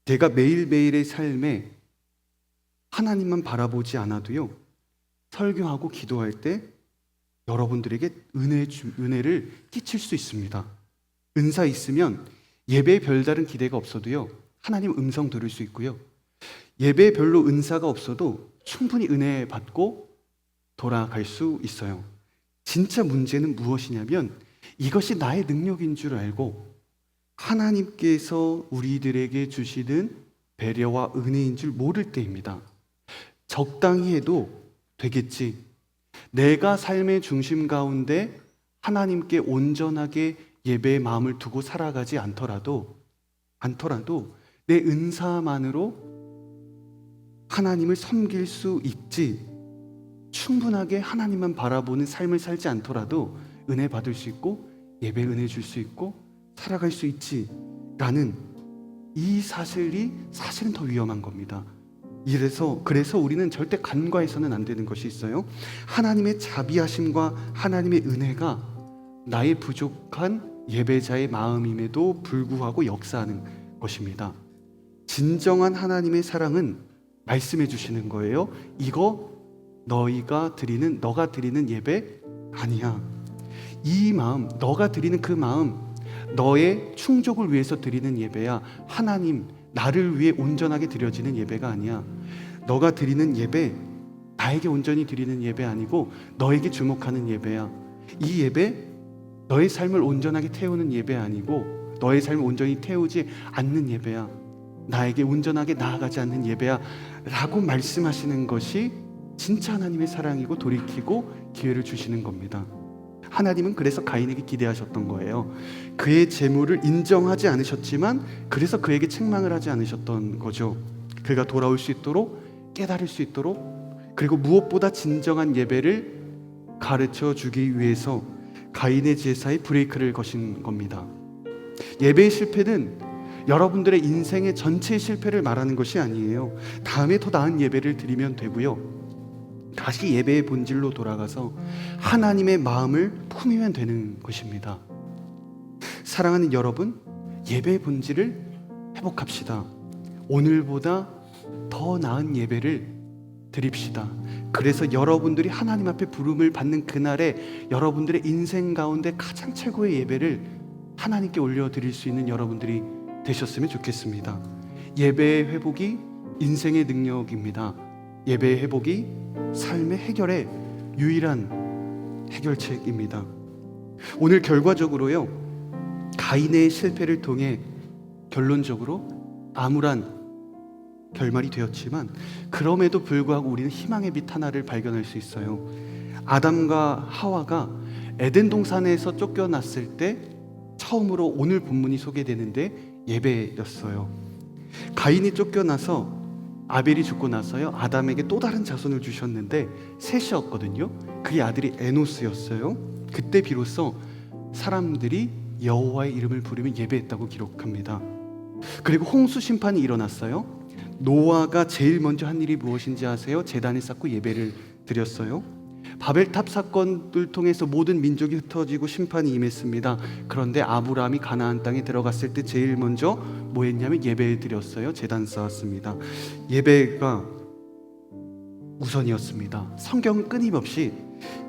내가 매일매일의 삶에 하나님만 바라보지 않아도요, 설교하고 기도할 때 여러분들에게 은혜를 끼칠 수 있습니다. 은사 있으면 예배에 별다른 기대가 없어도요, 하나님 음성 들을 수 있고요, 예배에 별로 은사가 없어도 충분히 은혜 받고 돌아갈 수 있어요. 진짜 문제는 무엇이냐면 이것이 나의 능력인 줄 알고 하나님께서 우리들에게 주시는 배려와 은혜인 줄 모를 때입니다. 적당히 해도 되겠지, 내가 삶의 중심 가운데 하나님께 온전하게 예배의 마음을 두고 살아가지 않더라도 내 은사만으로 하나님을 섬길 수 있지, 충분하게 하나님만 바라보는 삶을 살지 않더라도 은혜 받을 수 있고 예배 은혜 줄 수 있고 살아갈 수 있지 라는 이 사실이 사실은 더 위험한 겁니다. 그래서 우리는 절대 간과해서는 안 되는 것이 있어요. 하나님의 자비하심과 하나님의 은혜가 나의 부족한 예배자의 마음임에도 불구하고 역사하는 것입니다. 진정한 하나님의 사랑은 말씀해 주시는 거예요. 이거 너가 드리는 예배 아니야. 이 마음, 너가 드리는 그 마음, 너의 충족을 위해서 드리는 예배야. 하나님, 나를 위해 온전하게 드려지는 예배가 아니야. 너가 드리는 예배, 나에게 온전히 드리는 예배 아니고 너에게 주목하는 예배야. 이 예배, 너의 삶을 온전하게 태우는 예배 아니고 너의 삶을 온전히 태우지 않는 예배야. 나에게 온전하게 나아가지 않는 예배야 라고 말씀하시는 것이 진짜 하나님의 사랑이고 돌이키고 기회를 주시는 겁니다. 하나님은 그래서 가인에게 기대하셨던 거예요. 그의 재물을 인정하지 않으셨지만 그래서 그에게 책망을 하지 않으셨던 거죠. 그가 돌아올 수 있도록, 깨달을 수 있도록, 그리고 무엇보다 진정한 예배를 가르쳐 주기 위해서 가인의 제사에 브레이크를 거신 겁니다. 예배의 실패는 여러분들의 인생의 전체 실패를 말하는 것이 아니에요. 다음에 더 나은 예배를 드리면 되고요. 다시 예배의 본질로 돌아가서 하나님의 마음을 품으면 되는 것입니다. 사랑하는 여러분, 예배의 본질을 회복합시다. 오늘보다 더 나은 예배를 드립시다. 그래서 여러분들이 하나님 앞에 부름을 받는 그날에 여러분들의 인생 가운데 가장 최고의 예배를 하나님께 올려드릴 수 있는 여러분들이 되셨으면 좋겠습니다. 예배의 회복이 인생의 능력입니다. 예배의 회복이 삶의 해결의 유일한 해결책입니다. 오늘 결과적으로요, 가인의 실패를 통해 결론적으로 암울한 결말이 되었지만 그럼에도 불구하고 우리는 희망의 빛 하나를 발견할 수 있어요. 아담과 하와가 에덴 동산에서 쫓겨났을 때 처음으로 오늘 본문이 소개되는데 예배였어요. 가인이 쫓겨나서 아벨이 죽고 나서요, 아담에게 또 다른 자손을 주셨는데 셋이었거든요. 그의 아들이 에노스였어요. 그때 비로소 사람들이 여호와의 이름을 부르며 예배했다고 기록합니다. 그리고 홍수 심판이 일어났어요. 노아가 제일 먼저 한 일이 무엇인지 아세요? 제단을 쌓고 예배를 드렸어요. 바벨탑 사건을 통해서 모든 민족이 흩어지고 심판이 임했습니다. 그런데 아브라함이 가나안 땅에 들어갔을 때 제일 먼저 뭐 했냐면 예배를 드렸어요. 제단 쌓았습니다. 예배가 우선이었습니다. 성경은 끊임없이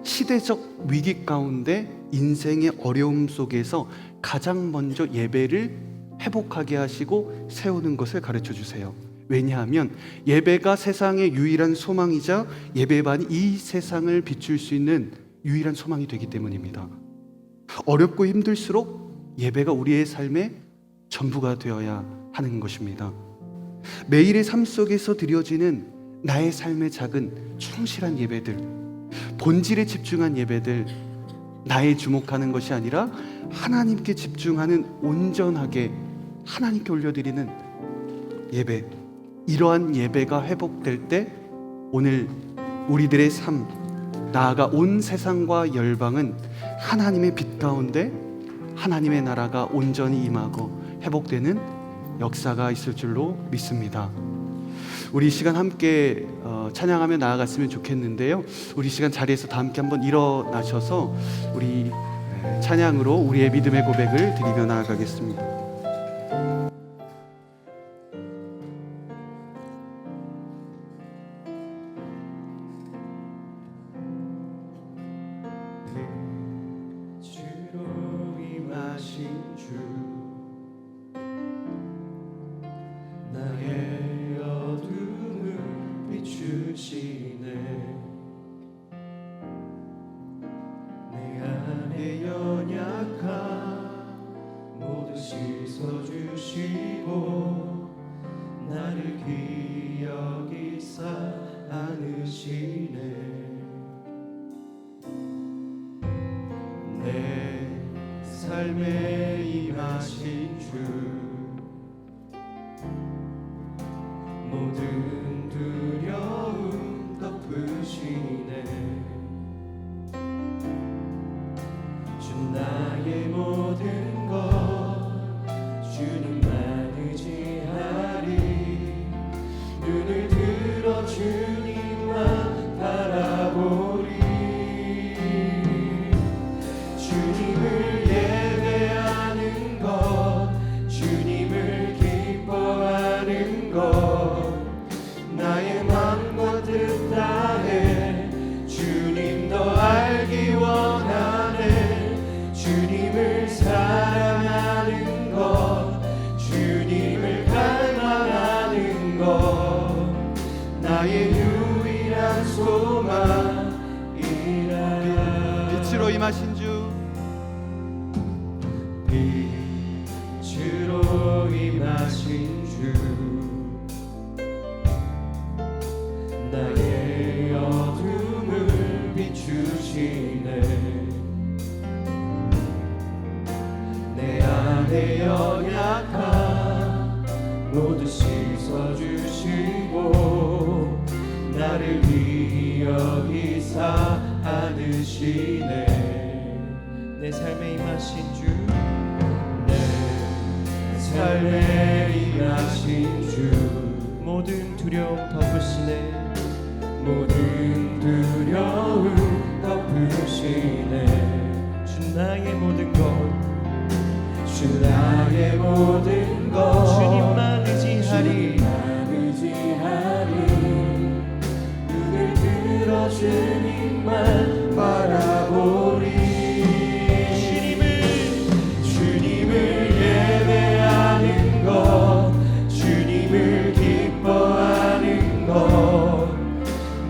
시대적 위기 가운데 인생의 어려움 속에서 가장 먼저 예배를 회복하게 하시고 세우는 것을 가르쳐 주세요. 왜냐하면 예배가 세상의 유일한 소망이자 예배만이 이 세상을 비출 수 있는 유일한 소망이 되기 때문입니다. 어렵고 힘들수록 예배가 우리의 삶의 전부가 되어야 하는 것입니다. 매일의 삶 속에서 드려지는 나의 삶의 작은 충실한 예배들, 본질에 집중한 예배들, 나에 주목하는 것이 아니라 하나님께 집중하는 온전하게 하나님께 올려드리는 예배, 이러한 예배가 회복될 때 오늘 우리들의 삶, 나아가 온 세상과 열방은 하나님의 빛 가운데 하나님의 나라가 온전히 임하고 회복되는 역사가 있을 줄로 믿습니다. 우리 이 시간 함께 찬양하며 나아갔으면 좋겠는데요. 우리 이 시간 자리에서 다 함께 한번 일어나셔서 우리 찬양으로 우리의 믿음의 고백을 드리며 나아가겠습니다. 삶에 임하신 주 모든 두려움 덮으시네. 주 나의 모든 것 주님만 의지하리. 눈을 들어 주님만 바라보리. 주님을 예배하는 것, 주님을 것 나의 맘과 뜻 다해 주님 더 알기 원하네 주님을 사랑하는 것 주님을 갈망하는 것 나의 유일한 소망이라 빛으로 임하신 주 빛으로 임하신 주 나의 어둠을 비추시네 내 안에 연약함 모두 씻어주시고 나를 기억이사 안으시네 내 삶에 임하신 주 내 삶에 임하신 주 모든 두려움 덮으시네 모든 두려움 덮으시네 주 나의 모든 것 주 나의 모든 것 주님만 의지하리 눈을 들어 주님만 바라보리 주님을 예배하는 것 주님을 기뻐하는 것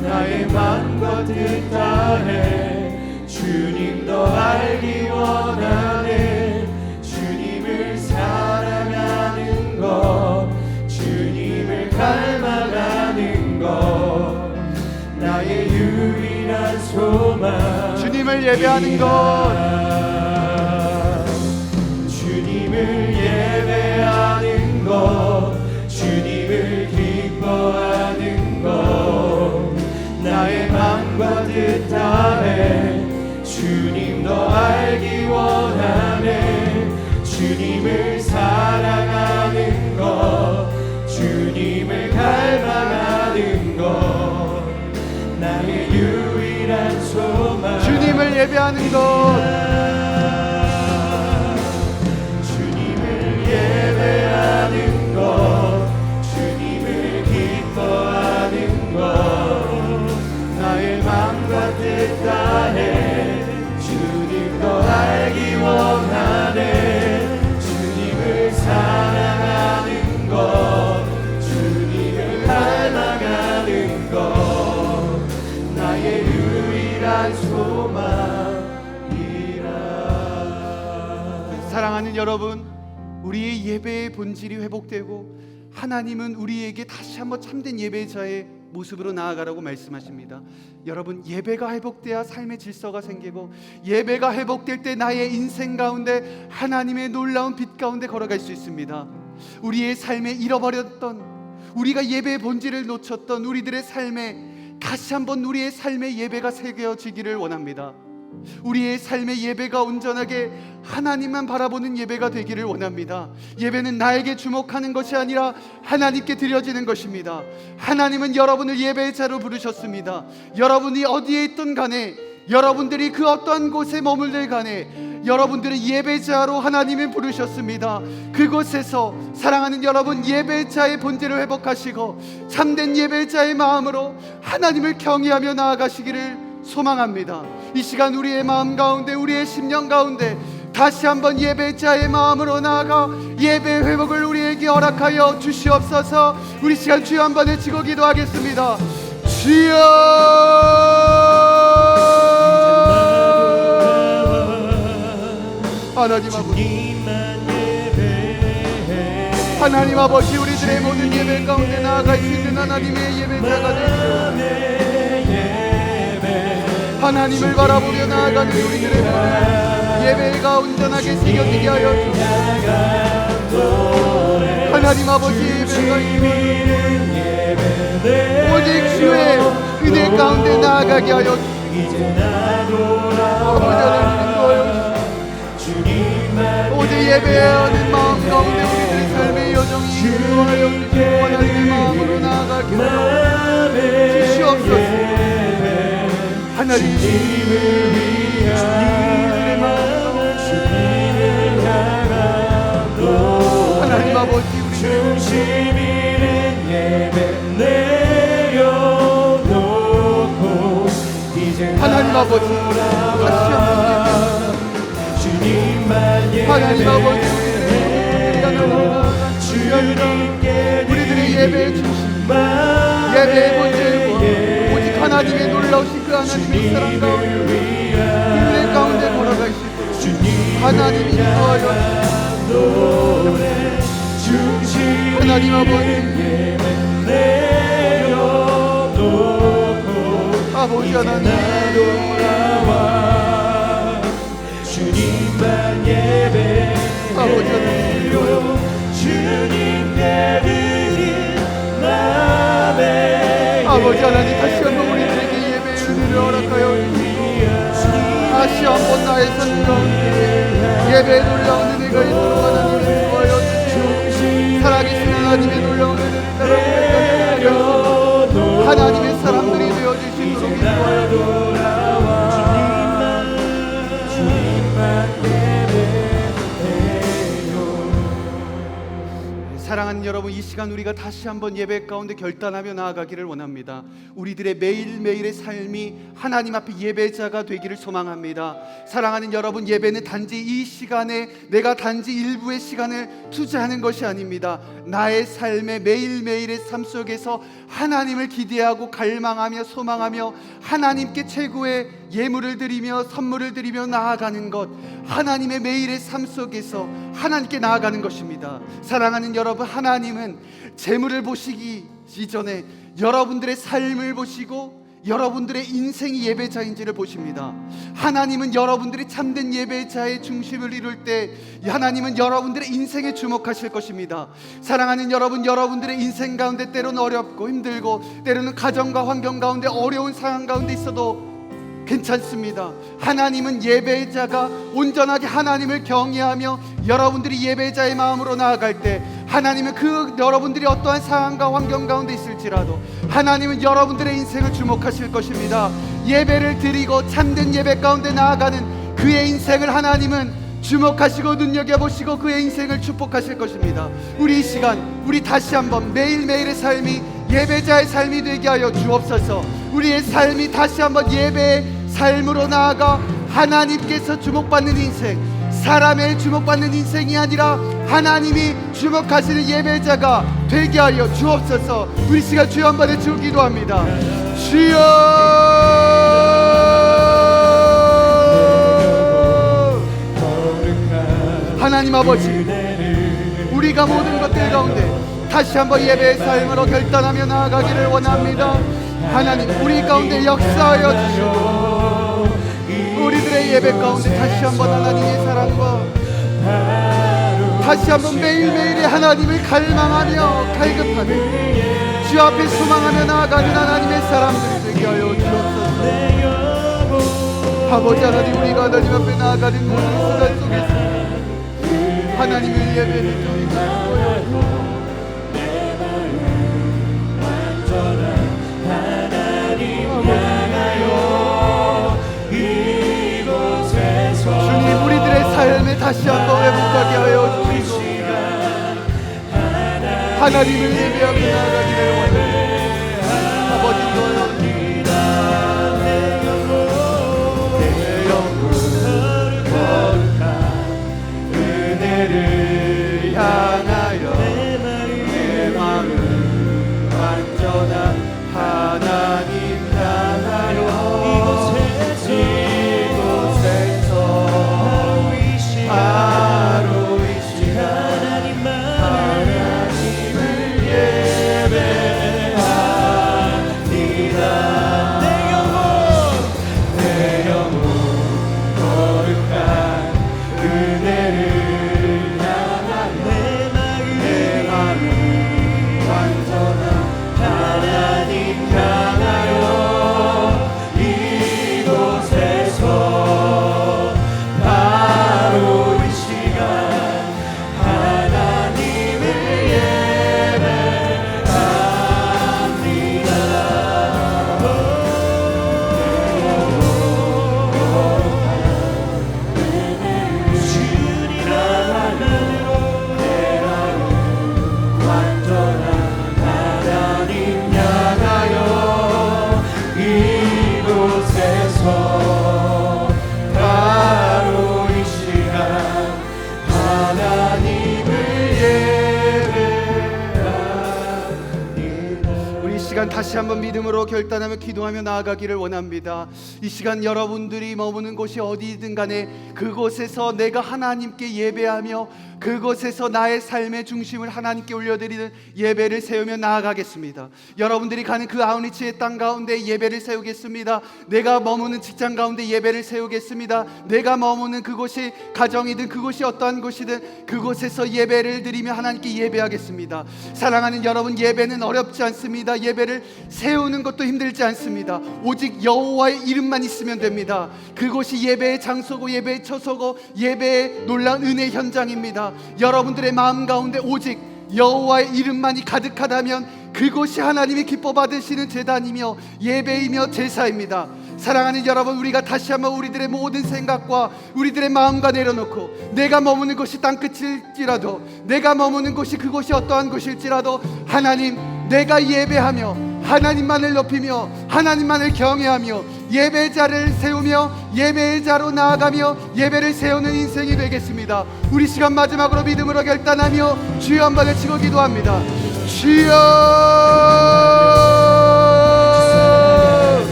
나의 맘과 뜻 다해 주님 더 알기 원하네 주님을 사랑하는 것 주님을 갈망하는 것 나의 유일한 소망 주님을 예배하는 것 주님을 예배하는 것 주님을 기뻐하는 것 나의 맘과 뜻 다해 주님 더 알기 원하네 주님을 사랑하는 것 주님을 갈망하는 것 나의 유일한 소망 주님을 예배하는 것 주님을 예배하는 것 주님을 기뻐하는 것 나의 맘과 뜻 다해 주님 더 알기 원하네 주님을 사랑하는 것 주님을 갈망하는 것 나의 유일한 소망이라 사랑하는 여러분 우리의 예배의 본질이 회복되고 하나님은 우리에게 다시 한번 참된 예배자의 모습으로 나아가라고 말씀하십니다. 여러분 예배가 회복돼야 삶의 질서가 생기고 예배가 회복될 때 나의 인생 가운데 하나님의 놀라운 빛 가운데 걸어갈 수 있습니다. 우리의 삶에 잃어버렸던 우리가 예배의 본질을 놓쳤던 우리들의 삶에 다시 한번 우리의 삶의 예배가 새겨지기를 원합니다. 우리의 삶의 예배가 온전하게 하나님만 바라보는 예배가 되기를 원합니다. 예배는 나에게 주목하는 것이 아니라 하나님께 드려지는 것입니다. 하나님은 여러분을 예배의 자로 부르셨습니다. 여러분이 어디에 있든 간에 여러분들이 그 어떠한 곳에 머물들 간에 여러분들은 예배자로 하나님이 부르셨습니다. 그곳에서 사랑하는 여러분 예배자의 본질을 회복하시고 참된 예배자의 마음으로 하나님을 경외하며 나아가시기를 소망합니다. 이 시간 우리의 마음 가운데 우리의 심령 가운데 다시 한번 예배자의 마음으로 나아가 예배 회복을 우리에게 허락하여 주시옵소서. 우리 시간 주여 한번 외치고 기도하겠습니다. 주여 하나님 아버지 하나님 아버지 우리들의 모든 예배 가운데 나아갈 수 있는 하나님의 예배자가 되시오. 하나님을 바라보며 나아가는 우리들의 모든 예배가 온전하게 새겨지게 하여 주옵소서. 하나님 아버지 예배가 오직 주의 은혜 가운데 나아가게 하여 주옵소서. 오직 예배하는 마음 가운데 우리들의 삶의 여정이 인도하여 주시고 하나님의 마음으로 나아가게 하여 주시옵소서. 하나님 주님을 위한 하나님 아버지 우리 중심 잃은 예배 내려놓고 이제 하나님 아버지, 다시 한번 주님만 예배 하나님 아버지, 주님께 우리들의 예배의 중심, 예배의 본질과 오직 하나님의 놀라우신 그 하나님의 사랑 가운데 은혜 가운데 걸어가시고 하나님이 인도하여 하나님 아버지, 아버지 하나님, 주님만 예배 아버지 하나님, 주님께 드린 마음의 아버지 하나님, 다시 한번 우리들에게 예배의 은혜를 허락하여 다시 한번 나의 삶 가운데 예배의 놀라운 은혜가 있도록 하나님을 구하여 주시옵소서. 살아계신 하나님의 놀라운 은혜를 따라 하나님의 사람들이 되어주시도록 인도하여 사랑하는 여러분, 이 시간 우리가 다시 한번 예배 가운데 결단하며 나아가기를 원합니다. 우리들의 매일매일의 삶이 하나님 앞에 예배자가 되기를 소망합니다. 사랑하는 여러분, 예배는 단지 이 시간에 내가 단지 일부의 시간을 투자하는 것이 아닙니다. 나의 삶의 매일매일의 삶 속에서 하나님을 기대하고 갈망하며 소망하며 하나님께 최고의 예물을 드리며 선물을 드리며 나아가는 것, 하나님의 매일의 삶 속에서 하나님께 나아가는 것입니다. 사랑하는 여러분, 하나님은 재물을 보시기 이전에 여러분들의 삶을 보시고 여러분들의 인생이 예배자인지를 보십니다. 하나님은 여러분들이 참된 예배자의 중심을 이룰 때 하나님은 여러분들의 인생에 주목하실 것입니다. 사랑하는 여러분, 여러분들의 인생 가운데 때로는 어렵고 힘들고 때로는 가정과 환경 가운데 어려운 상황 가운데 있어도 괜찮습니다. 하나님은 예배자가 온전하게 하나님을 경외하며 여러분들이 예배자의 마음으로 나아갈 때 하나님은 그 여러분들이 어떠한 상황과 환경 가운데 있을지라도 하나님은 여러분들의 인생을 주목하실 것입니다. 예배를 드리고 참된 예배 가운데 나아가는 그의 인생을 하나님은 주목하시고 눈여겨보시고 그의 인생을 축복하실 것입니다. 우리 이 시간 우리 다시 한번 매일매일의 삶이 예배자의 삶이 되게 하여 주옵소서. 우리의 삶이 다시 한번 예배의 삶으로 나아가 하나님께서 주목받는 인생, 사람의 주목받는 인생이 아니라 하나님이 주목하시는 예배자가 되게 하여 주옵소서. 우리 시간 주여 한 번에 주여 기도합니다. 주여, 하나님 아버지, 우리가 모든 것들 가운데 다시 한번 예배의 삶으로 결단하며 나아가기를 원합니다. 하나님, 우리 가운데 역사하여 주시고 우리들의 예배 가운데 다시 한번 하나님의 사랑과 다시 한번 매일매일의 하나님을 갈망하며 갈급하며 주 앞에 소망하며 나아가는 하나님의 사람들이 되게 하여 주옵소서. 아버지 하나님, 우리가 하나님 앞에 나아가는 모든 순간 속에서 하나님을 예배를 드리고 주님, 우리들의 삶에 다시 한번 회복하게 하여 주시고 하나님을 예배하며 나아가기를 원합니다. 아버지, 내 영혼 거룩한 은혜를 향하여 내 마음을 완전한 하나님 향하여 하루 이 시간 하나님을 예배합니다. 시간 다시 한번 믿음으로 결단하며 기도하며 나아가기를 원합니다. 이 시간 여러분들이 머무는 곳이 어디든 간에 그곳에서 내가 하나님께 예배하며 그곳에서 나의 삶의 중심을 하나님께 올려드리는 예배를 세우며 나아가겠습니다. 여러분들이 가는 그 아우니치의 땅 가운데 예배를 세우겠습니다. 내가 머무는 직장 가운데 예배를 세우겠습니다. 내가 머무는 그곳이 가정이든 그곳이 어떠한 곳이든 그곳에서 예배를 드리며 하나님께 예배하겠습니다. 사랑하는 여러분, 예배는 어렵지 않습니다. 예배를 세우는 것도 힘들지 않습니다. 오직 여호와의 이름만 있으면 됩니다. 그곳이 예배의 장소고 예배의 처소고 예배의 놀라운 은혜 현장입니다. 여러분들의 마음 가운데 오직 여호와의 이름만이 가득하다면 그곳이 하나님이 기뻐 받으시는 제단이며 예배이며 제사입니다. 사랑하는 여러분, 우리가 다시 한번 우리들의 모든 생각과 우리들의 마음과 내려놓고 내가 머무는 곳이 땅끝일지라도 내가 머무는 곳이 그곳이 어떠한 곳일지라도 하나님, 내가 예배하며 하나님만을 높이며 하나님만을 경외하며 예배자를 세우며 예배자로 나아가며 예배를 세우는 인생이 되겠습니다. 우리 시간 마지막으로 믿음으로 결단하며 주여 한번 외치고 기도합니다. 주여,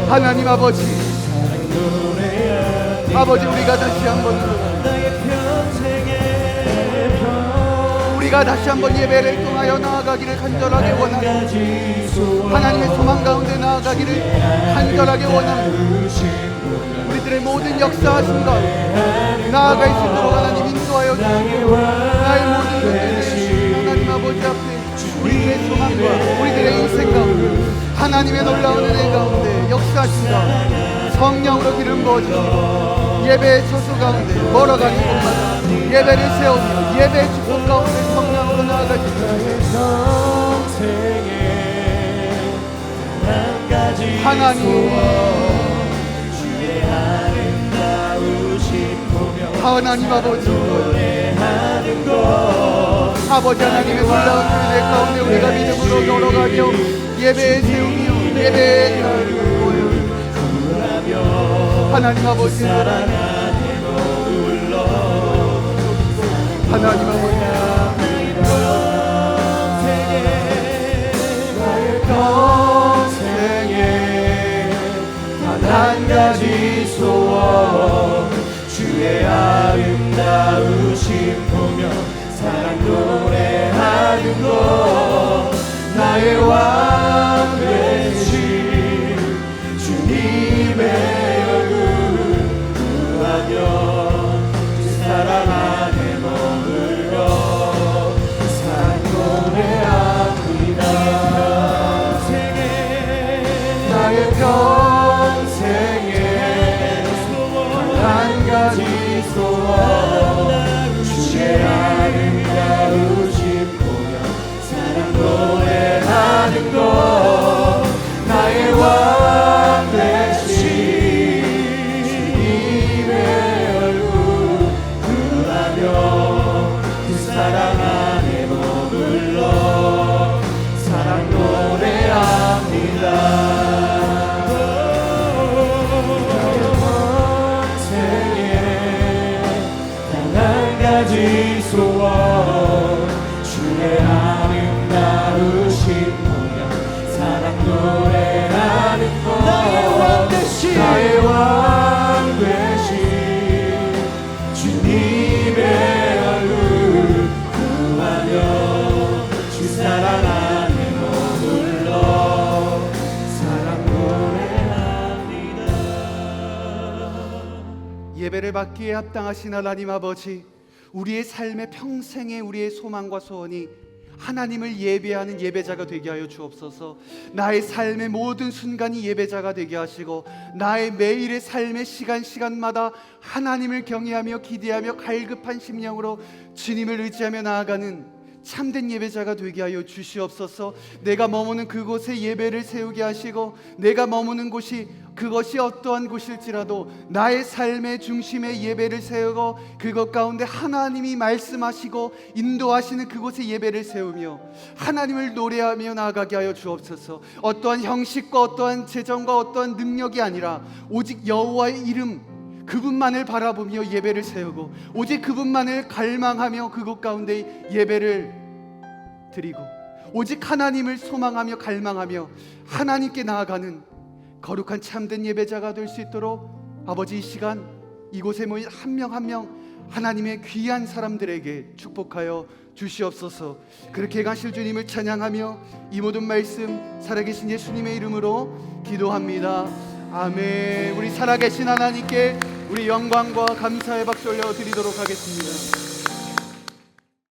하나님 아버지, 아버지, 우리가 다시 한번 우리가 다시 한번 예배를 통하여 나아가기를 간절하게 원합니다. 하나님의 소망 가운데 나아가기를 간절하게 원합니다. 우리들의 모든 역사하신 가운데 나아갈 수 있도록 하나님 인도하여 주시고 나의 모든 것들을 하나님 아버지 앞에 우리들의 소망과 우리들의 인생 가운데 하나님의 놀라운 은혜 가운데 역사하신 가운데 성령으로 기름 부어주시고 예배의 처소 가운데 멀어가는 곳마다 예배를 세우며 예배의 축복 가운데 성령으로 나아가주시고 하나님, 하나님 아버지, 아버지 하나님의 놀라운 은혜 가운데 우리가 믿음으로 걸어가며 예배에 세우며 예배에 하나님 아버지, 하나님 아버지, 한 가지 소원, 주의 아름다우심 보며 사랑 노래하는 것, 나의 왕 되신 주님의 얼굴 구하며 주 사랑 안에 머물러 사랑 노래합니다. 나의 한 가지 소원, 주의 아름다우심 보며 사랑 노래하는 것, 나의 왕 되신 주님의 얼굴 구하며 그 사랑 안에 머물러 사랑 노래합니다. 소원, 주의 아름다우심 보며 사랑 노래하는 것, 나의 왕 되신 주님의 얼굴 구하며 주 사랑 안에 머물러 사랑 노래합니다. 예배를 받기에 합당하신 하나님 아버지, 우리의 삶의 평생의 우리의 소망과 소원이 하나님을 예배하는 예배자가 되게 하여 주옵소서. 나의 삶의 모든 순간이 예배자가 되게 하시고 나의 매일의 삶의 시간마다 하나님을 경외하며 기대하며 갈급한 심령으로 주님을 의지하며 나아가는 참된 예배자가 되게 하여 주시옵소서. 내가 머무는 그곳에 예배를 세우게 하시고 내가 머무는 곳이 그것이 어떠한 곳일지라도 나의 삶의 중심에 예배를 세우고 그것 가운데 하나님이 말씀하시고 인도하시는 그곳에 예배를 세우며 하나님을 노래하며 나아가게 하여 주옵소서. 어떠한 형식과 어떠한 재정과 어떠한 능력이 아니라 오직 여호와의 이름, 그분만을 바라보며 예배를 세우고 오직 그분만을 갈망하며 그곳 가운데 예배를 드리고 오직 하나님을 소망하며 갈망하며 하나님께 나아가는 거룩한 참된 예배자가 될 수 있도록 아버지, 이 시간 이곳에 모인 한 명 한 명 하나님의 귀한 사람들에게 축복하여 주시옵소서. 그렇게 가실 주님을 찬양하며 이 모든 말씀 살아계신 예수님의 이름으로 기도합니다. 아멘. 우리 살아계신 하나님께 우리 영광과 감사의 박수 올려드리도록 하겠습니다.